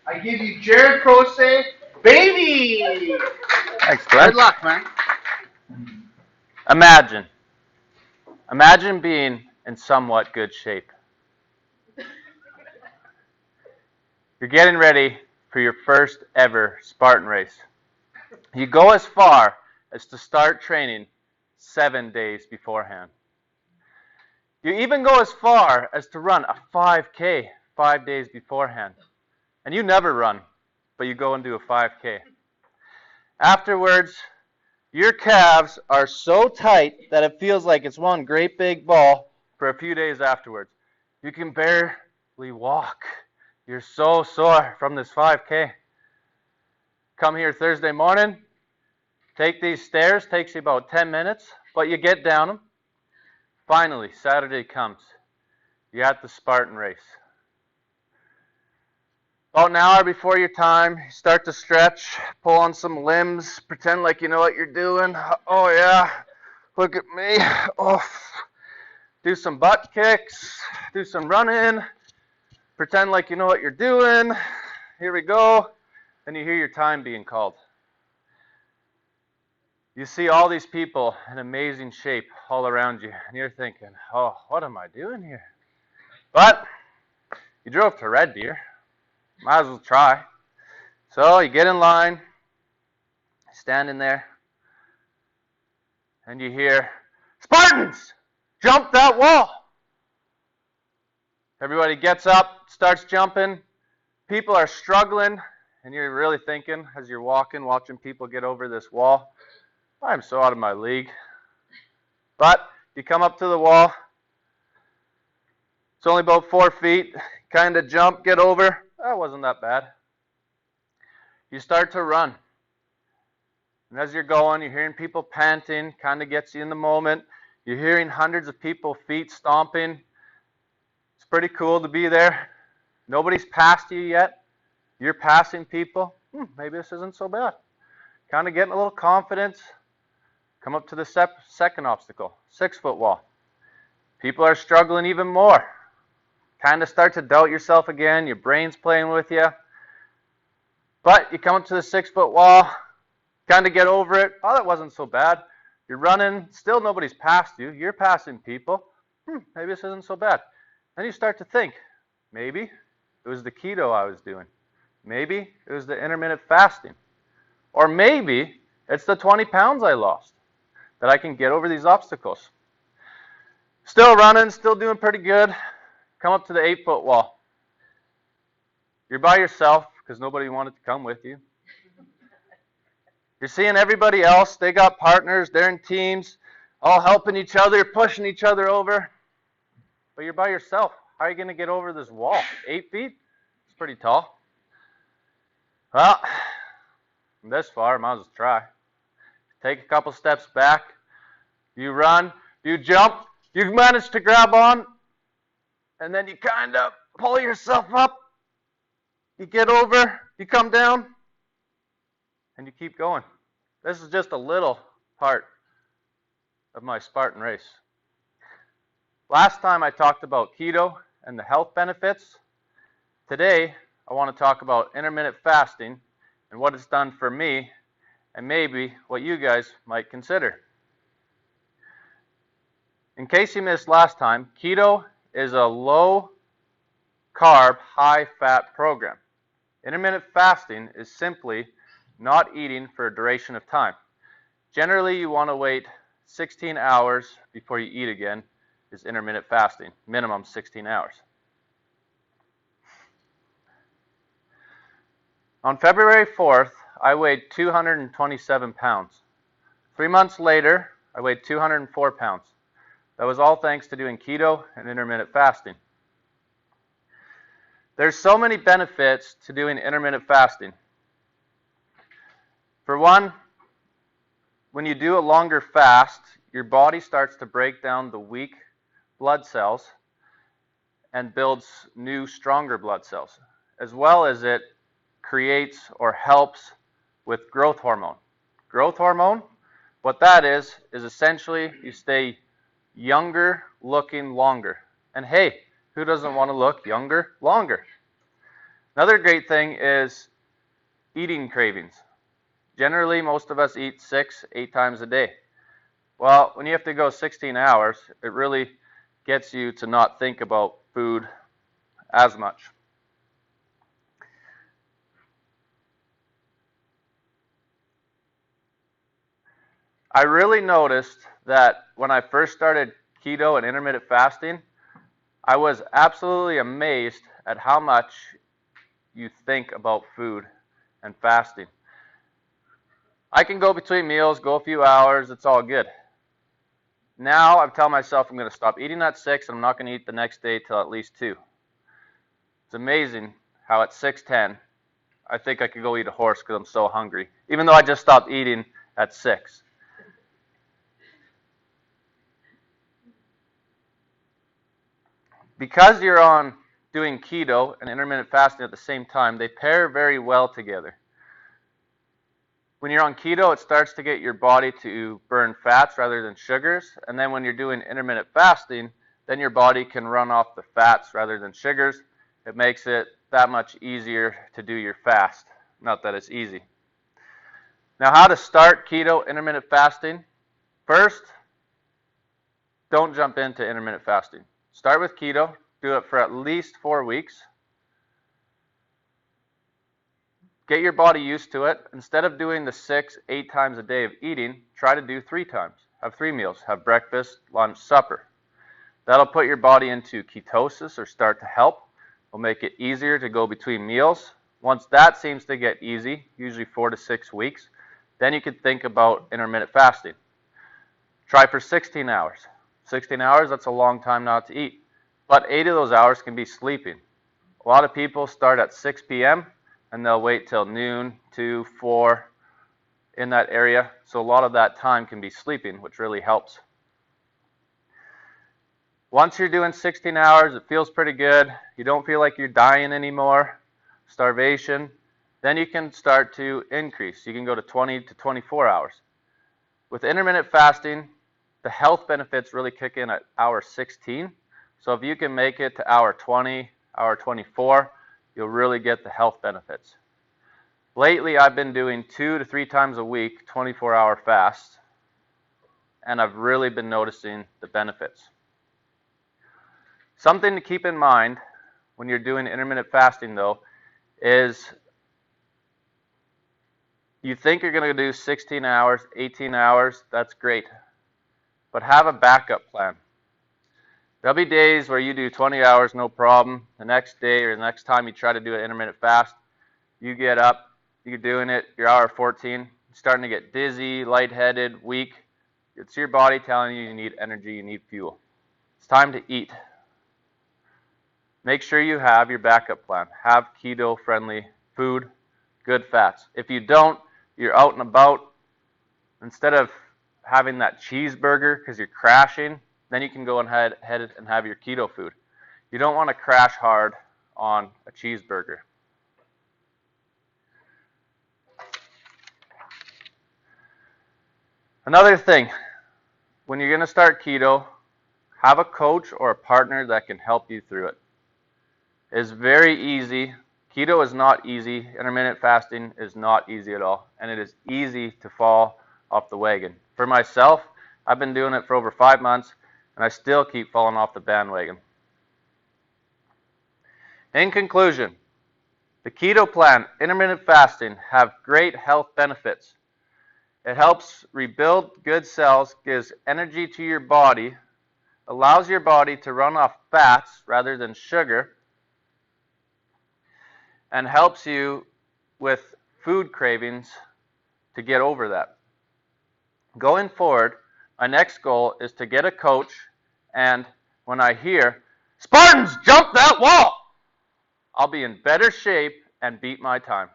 I give you Jerred Procee, baby! Thanks, Glenn. Good luck, man. Imagine. Imagine being in somewhat good shape. You're getting ready for your first ever Spartan race. You go as far as to start training 7 days beforehand. You even go as far as to run a 5K 5 days beforehand. And you never run, but you go and do a 5K. Afterwards, your calves are so tight that it feels like it's one great big ball for a few days afterwards. You can barely walk. You're so sore from this 5K. Come here Thursday morning, take these stairs, takes you about 10 minutes, but you get down them. Finally, Saturday comes. You're at the Spartan race. About an hour before your time, you start to stretch, pull on some limbs, pretend like you know what you're doing. Oh yeah, look at me. Oh. Do some butt kicks, do some running, pretend like you know what you're doing. Here we go. Then you hear your time being called. You see all these people in amazing shape all around you, and you're thinking, oh, what am I doing here? But you drove to Red Deer. Might as well try. So you get in line, standing there, and you hear, Spartans, jump that wall. Everybody gets up, starts jumping. People are struggling, and you're really thinking, as you're walking, watching people get over this wall, I'm so out of my league. But you come up to the wall. It's only about 4 feet. Kind of jump, get over. That wasn't that bad. You start to run. And as you're going, you're hearing people panting, kind of gets you in the moment. You're hearing hundreds of people, feet stomping. It's pretty cool to be there. Nobody's passed you yet. You're passing people. Maybe this isn't so bad. Kind of getting a little confidence. Come up to the second obstacle, 6-foot wall. People are struggling even more. Kind of start to doubt yourself again. Your brain's playing with you. But you come up to the 6-foot wall, kind of get over it. Oh, that wasn't so bad. You're running. Still nobody's passed you. You're passing people. Maybe this isn't so bad. Then you start to think, maybe it was the keto I was doing. Maybe it was the intermittent fasting. Or maybe it's the 20 pounds I lost that I can get over these obstacles. Still running, still doing pretty good. Come up to the 8-foot wall. You're by yourself because nobody wanted to come with you. You're seeing everybody else. They got partners. They're in teams, all helping each other, pushing each other over. But you're by yourself. How are you going to get over this wall? 8 feet? It's pretty tall. Well, from this far, might as well try. Take a couple steps back. You run. You jump. You manage to grab on. And then you kind of pull yourself up. You get over. You come down. And you keep going. This is just a little part of my Spartan race. Last time I talked about keto and the health benefits. Today, I want to talk about intermittent fasting and what it's done for me and maybe what you guys might consider. In case you missed last time, keto is a low-carb, high-fat program. Intermittent fasting is simply not eating for a duration of time. Generally, you want to wait 16 hours before you eat again is intermittent fasting, minimum 16 hours. On February 4th, I weighed 227 pounds. 3 months later, I weighed 204 pounds. That was all thanks to doing keto and intermittent fasting. There's so many benefits to doing intermittent fasting. For one, when you do a longer fast, your body starts to break down the weak blood cells and builds new, stronger blood cells, as well as it creates or helps with growth hormone. Growth hormone, what that is essentially you stay younger looking longer. And hey, who doesn't want to look younger longer? Another great thing is eating cravings. Generally, most of us eat 6-8 times a day. Well, when you have to go 16 hours, it really gets you to not think about food as much. I really noticed that when I first started keto and intermittent fasting, I was absolutely amazed at how much you think about food and fasting. I can go between meals, go a few hours, it's all good. Now I tell myself I'm going to stop eating at 6 and I'm not going to eat the next day till at least 2. It's amazing how at 6:10 I think I could go eat a horse because I'm so hungry, even though I just stopped eating at 6. Because you're on doing keto and intermittent fasting at the same time, they pair very well together. When you're on keto, it starts to get your body to burn fats rather than sugars, and then when you're doing intermittent fasting, then your body can run off the fats rather than sugars. It makes it that much easier to do your fast. Not that it's easy. Now, how to start keto intermittent fasting? First, don't jump into intermittent fasting. Start with keto, do it for at least 4 weeks. Get your body used to it. Instead of doing the 6-8 times a day of eating, try to do 3 times. Have 3 meals. Have breakfast, lunch, supper. That'll put your body into ketosis or start to help. It'll make it easier to go between meals. Once that seems to get easy, usually 4 to 6 weeks, then you can think about intermittent fasting. Try for 16 hours. 16 hours, that's a long time not to eat. But 8 of those hours can be sleeping. A lot of people start at 6 p.m. and they'll wait till noon, 2, 4 in that area. So a lot of that time can be sleeping, which really helps. Once you're doing 16 hours, it feels pretty good. You don't feel like you're dying anymore, starvation. Then you can start to increase. You can go to 20 to 24 hours. With intermittent fasting, the health benefits really kick in at hour 16. So if you can make it to hour 20, hour 24, you'll really get the health benefits. Lately, I've been doing 2 to 3 times a week, 24-hour fasts, and I've really been noticing the benefits. Something to keep in mind when you're doing intermittent fasting, though, is you think you're going to do 16 hours, 18 hours, that's great. But have a backup plan. There'll be days where you do 20 hours, no problem. The next day or the next time you try to do an intermittent fast, you get up, you're doing it, you're hour 14, starting to get dizzy, lightheaded, weak. It's your body telling you you need energy, you need fuel. It's time to eat. Make sure you have your backup plan. Have keto-friendly food, good fats. If you don't, you're out and about. Instead of having that cheeseburger because you're crashing, then you can go ahead and have your keto food. You don't want to crash hard on a cheeseburger. Another thing, when you're going to start keto, have a coach or a partner that can help you through it. It's very easy. Keto is not easy. Intermittent fasting is not easy at all. And it is easy to fall off the wagon. For myself, I've been doing it for over 5 months, and I still keep falling off the bandwagon. In conclusion, the keto plan, intermittent fasting, have great health benefits. It helps rebuild good cells, gives energy to your body, allows your body to run off fats rather than sugar, and helps you with food cravings to get over that. Going forward, my next goal is to get a coach, and when I hear, "Spartans, jump that wall!" I'll be in better shape and beat my time.